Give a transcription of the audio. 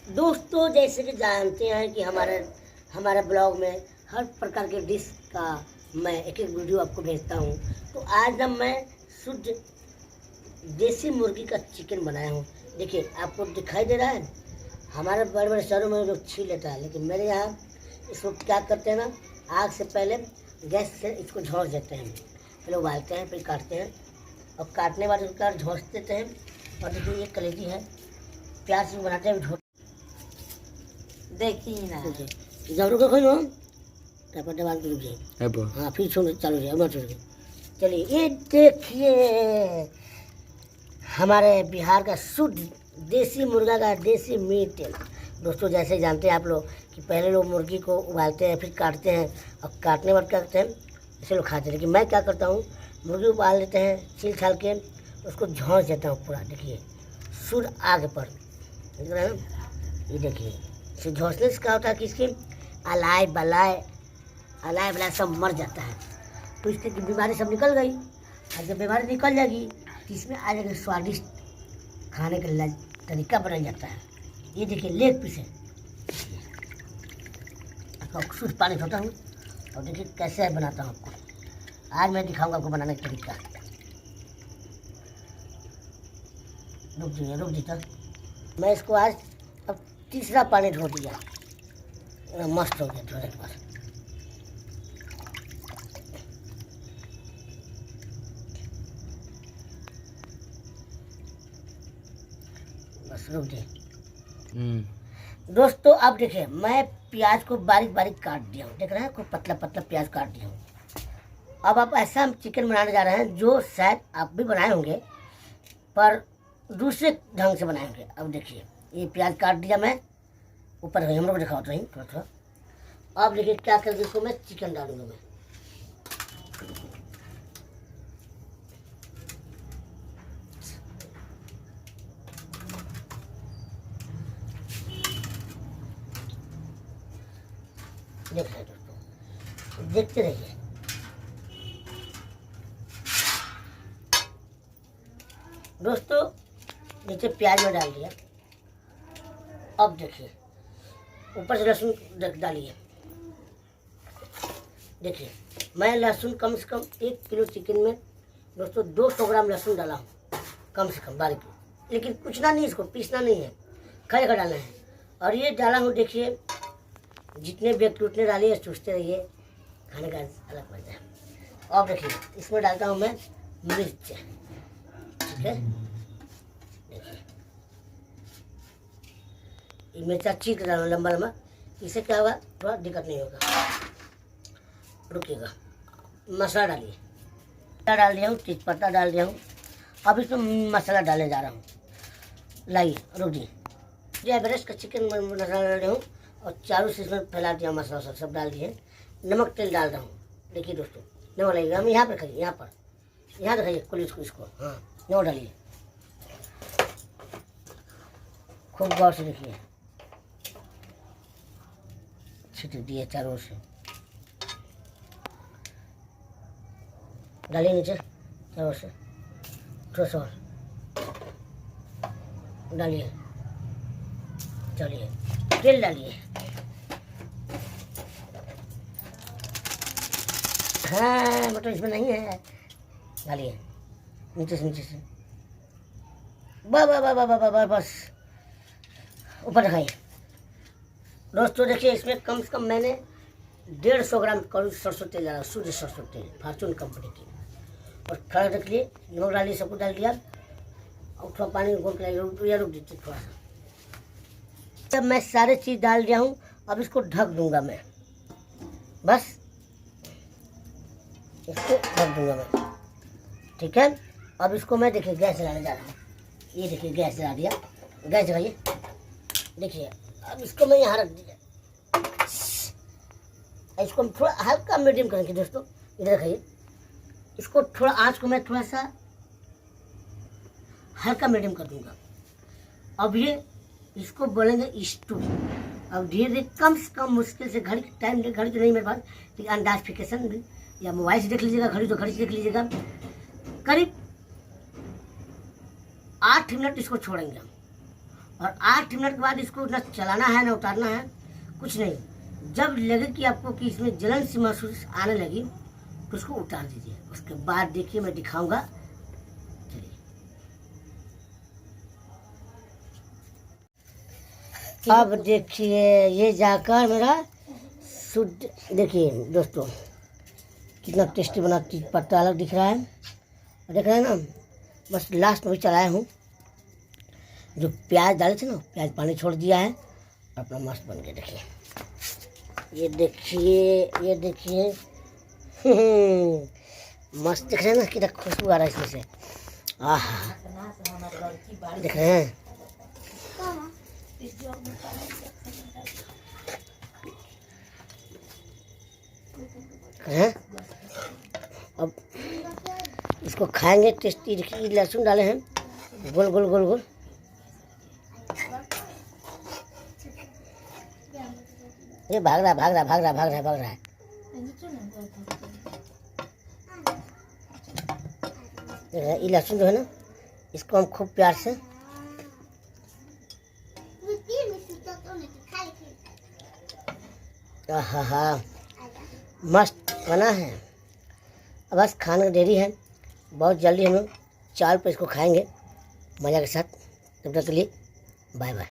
दोस्तों, जैसे कि जानते हैं कि हमारे ब्लॉग में हर प्रकार के डिश का मैं एक एक वीडियो आपको भेजता हूँ। तो आज ना मैं शुद्ध देसी मुर्गी का चिकन बनाया हूँ। देखिए, आपको दिखाई दे रहा है। हमारे बड़े बड़े शहरों में लोग छील लेता है, लेकिन मेरे यहाँ इसको क्या करते हैं ना, आग से पहले गैस से इसको झोंस देते हैं। पहले उबालते हैं, फिर काटते हैं, और काटने बाद उसका झोंस देते हैं। और देखिए, ये कलेजी है, प्याज से बनाते हैं। देखिए ना जरूर को खोलो तब दबान रुक जाए। हाँ, फिर छोड़ चालू जाए मत रुक। चलिए, ये देखिए हमारे बिहार का शुद्ध देसी मुर्गा का देसी मीट। दोस्तों, जैसे जानते हैं आप लोग कि पहले लोग मुर्गी को उबालते हैं, फिर काटते हैं, और काटने बाद क्या करते हैं, ऐसे लोग खाते हैं। लेकिन मैं क्या करता हूँ, मुर्गी उबाल लेते हैं, छील छाल के उसको झोंस देता हूँ पूरा। देखिए, शुद्ध आग पर देख रहे हैं ना, ये देखिए। तो झोंसने से क्या होता है कि इसकी अलाय बलाय सब मर जाता है, तो इसकी बीमारी सब निकल गई। और जब बीमारी निकल जाएगी तो इसमें आ जाएगा स्वादिष्ट खाने का तरीका बन जाता है। ये देखिए, लेग पीस है। आपको शुद्ध पानी धोता हूँ और देखिए कैसे बनाता हूँ आपको। आज मैं दिखाऊंगा आपको बनाने का तरीका। रुक दीजिए। मैं इसको आज अब तीसरा पानी धो दिया, मस्त हो गया धोने के बाद। बस रुक दिए। दोस्तों, अब देखिए, मैं प्याज को बारीक बारीक काट दिया हूँ। देख रहे हैं, खूब पतला पतला प्याज काट दिया हूँ। अब आप ऐसा चिकन बनाने जा रहे हैं जो शायद आप भी बनाए होंगे, पर दूसरे ढंग से बनाए होंगे। अब देखिए, ये प्याज काट दिया मैं, ऊपर हम लोग दिखाता हूँ थोड़ा। अब देखिए क्या कर, इसको मैं चिकन डालूंगा मैं। देख रहे दोस्तों, देखते रहिए। दोस्तों, नीचे प्याज में डाल दिया। अब देखिए, ऊपर से लहसुन डालिए। देखिए, मैं लहसुन कम से कम 1 किलो चिकन में दोस्तों 200 ग्राम लहसुन डाला हूँ, कम से कम बारीक। लेकिन कुचना नहीं, इसको पीसना नहीं है, खड़े डालना है। और ये डाला हूँ, देखिए जितने व्यक्ति उतने डालिए, चूसते रहिए, खाने का अलग मजा है। अब देखिए, इसमें डालता हूँ मैं मिर्च। ठीक है, देखिए ये मिर्चा चीर कर डालना लंबा लंबा। इससे क्या होगा, थोड़ा दिक्कत नहीं होगा। रुकिएगा, मसाला डालिए। डाल दिया हूँ, तेजपत्ता डाल दिया हूँ। अब इसमें मसाला डालने जा रहा हूँ। लाइए, रुक जी। एवरेस्ट का चिकन मसाला डाल रहा हूँ, और चारों से इसमें फैला दिया मसाला सब डाल दिए। नमक तेल डाल रहा हूँ। देखिए दोस्तों, नमक लगेगा। हम यहाँ पर खाइए, यहाँ दिखाइए कुल इसको। हाँ, नमक डालिए, खूब गौर से देखिए। छिट दिए चारों से, डालिए नीचे चारों से, थोड़ा सा डालिए। चलिए, तेल डालिए। हाँ, मतलब इसमें नहीं है, डालिए नीचे से। बस ऊपर दिखाइए। दोस्तों देखिए, इसमें कम से कम मैंने 150 ग्राम कड़ू सरसों तेल डाला, शुद्ध सरसों तेल, फॉर्चून कंपनी की। और खड़ा रख लिए, नमक डालिए, सब कुछ डाल दिया, और थोड़ा पानी घोल के रुक दीजिए थोड़ा सा। जब मैं सारे चीज़ डाल दिया हूँ, अब इसको ढक दूंगा मैं। बस इसको ढक दूंगा मैं। ठीक है, अब इसको मैं देखिए गैस जलाने जा रहा हूँ। ये देखिए, गैस जला दिया। गैस जलाइए। देखिए, अब इसको मैं यहाँ रख दिया। इसको हम थोड़ा हल्का मीडियम करेंगे दोस्तों। इधर रखिए, इसको थोड़ा आँच को मैं थोड़ा सा हल्का मीडियम कर दूंगा। अब ये इसको बोलेंगे स्टू। अब धीरे धीरे, कम से कम मुश्किल से, घड़ी टाइम घड़ी तो नहीं मेरे पास, लेकिन अंदाजफिकेशन या मोबाइल से देख लीजिएगा, घड़ी तो घड़ी से देख लीजिएगा। करीब 8 मिनट इसको छोड़ेंगे हम। और 8 मिनट के बाद इसको ना चलाना है ना उतारना है, कुछ नहीं। जब लगे कि आपको कि इसमें जलन सी महसूस आने लगी तो उसको उतार दीजिए। उसके बाद देखिए मैं दिखाऊंगा। चलिए, अब देखिए ये जाकर मेरा शुद्ध, देखिए दोस्तों कितना टेस्टी बना, पत्ता अलग दिख रहा है, देख रहे हैं ना। बस लास्ट में भी चलाया हूँ। जो प्याज डाले थे ना, प्याज पानी छोड़ दिया है, अपना मस्त बन गया। देखिए ये देखिए, ये देखिए मस्त दिख रहे हैं ना, कितना खुशबू आ रहा है इसमें से। आह, देख रहे हैं। अब इसको खाएंगे टेस्टी। देखिए लहसुन डाले हैं, गोल गोल गोल गोल। ये भाग रहा भाग रहा भाग रहा भाग रहा भाग रहा है। ये लहसुन जो है ना, इसको हम खूब प्यार से हाँ मस्त बना है। अब बस खाने का देरी है, बहुत जल्दी हम लोग 4 पे इसको खाएंगे मज़ा के साथ। तब तक के लिए बाय बाय।